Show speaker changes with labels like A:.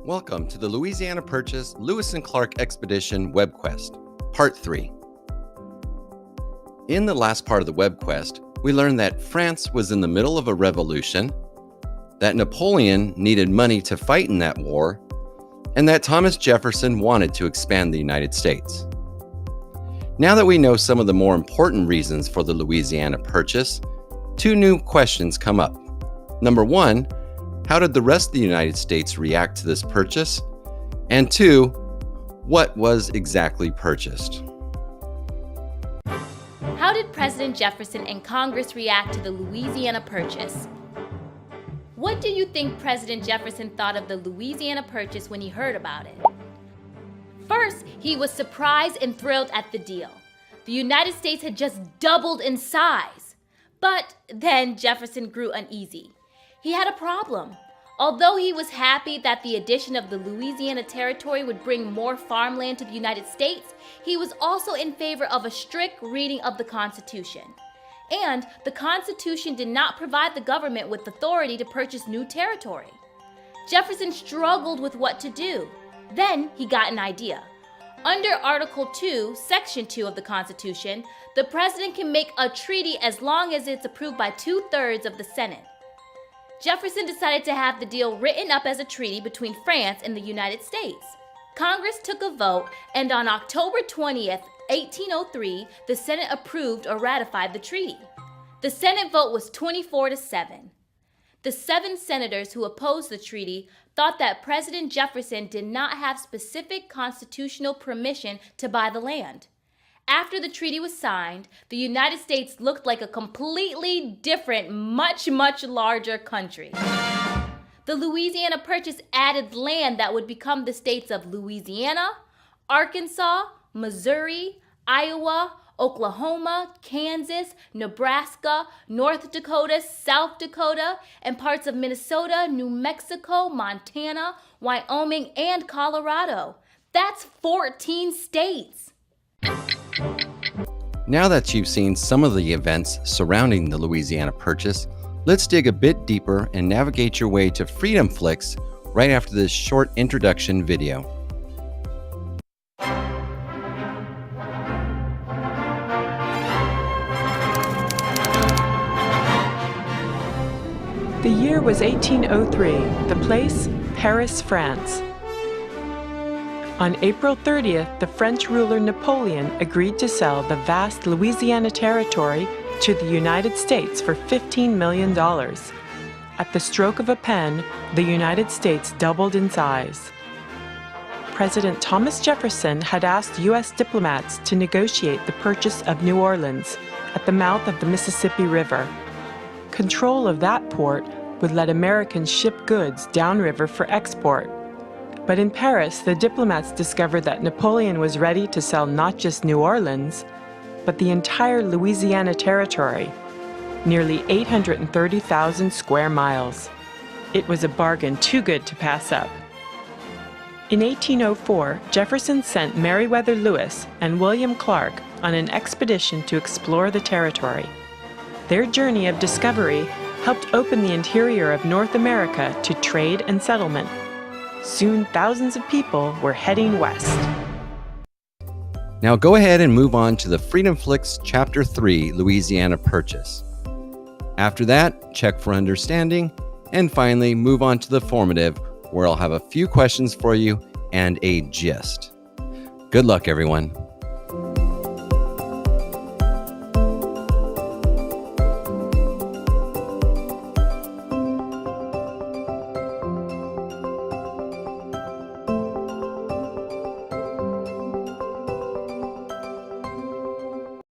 A: Welcome to the Louisiana Purchase Lewis and Clark Expedition Webquest, Part 3. In the last part of the Webquest, we learned that France was in the middle of a revolution, that Napoleon needed money to fight in that war, and that Thomas Jefferson wanted to expand the United States. Now that we know some of the more important reasons for the Louisiana Purchase, two new questions come up. Number one, how did the rest of the United States react to this purchase? And two, what was exactly purchased?
B: How did President Jefferson and Congress react to the Louisiana Purchase? What do you think President Jefferson thought of the Louisiana Purchase when he heard about it? First, he was surprised and thrilled at the deal. The United States had just doubled in size. But then Jefferson grew uneasy. He had a problem. Although he was happy that the addition of the Louisiana Territory would bring more farmland to the United States, he was also in favor of a strict reading of the Constitution. And the Constitution did not provide the government with authority to purchase new territory. Jefferson struggled with what to do. Then he got an idea. Under Article 2, Section 2 of the Constitution, the president can make a treaty as long as it's approved by 2/3 of the Senate. Jefferson decided to have the deal written up as a treaty between France and the United States. Congress took a vote, and on October 20th, 1803, the Senate approved or ratified the treaty. The Senate vote was 24-7. The 7 senators who opposed the treaty thought that President Jefferson did not have specific constitutional permission to buy the land. After the treaty was signed, the United States looked like a completely different, much larger country. The Louisiana Purchase added land that would become the states of Louisiana, Arkansas, Missouri, Iowa, Oklahoma, Kansas, Nebraska, North Dakota, South Dakota, and parts of Minnesota, New Mexico, Montana, Wyoming, and Colorado. That's 14 states.
A: Now that you've seen some of the events surrounding the Louisiana Purchase, let's dig a bit deeper and navigate your way to Freedom Flicks right after this short introduction video.
C: The year was 1803, the place, Paris, France. On April 30th, the French ruler Napoleon agreed to sell the vast Louisiana Territory to the United States for $15 million. At the stroke of a pen, the United States doubled in size. President Thomas Jefferson had asked U.S. diplomats to negotiate the purchase of New Orleans at the mouth of the Mississippi River. Control of that port would let Americans ship goods downriver for export. But in Paris, the diplomats discovered that Napoleon was ready to sell not just New Orleans, but the entire Louisiana Territory, nearly 830,000 square miles. It was a bargain too good to pass up. In 1804, Jefferson sent Meriwether Lewis and William Clark on an expedition to explore the territory. Their journey of discovery helped open the interior of North America to trade and settlement. Soon, thousands of people were heading west.
A: Now go ahead and move on to the Freedom Flicks Chapter 3, Louisiana Purchase. After that, check for understanding, and finally move on to the formative, where I'll have a few questions for you and a gist. Good luck, everyone.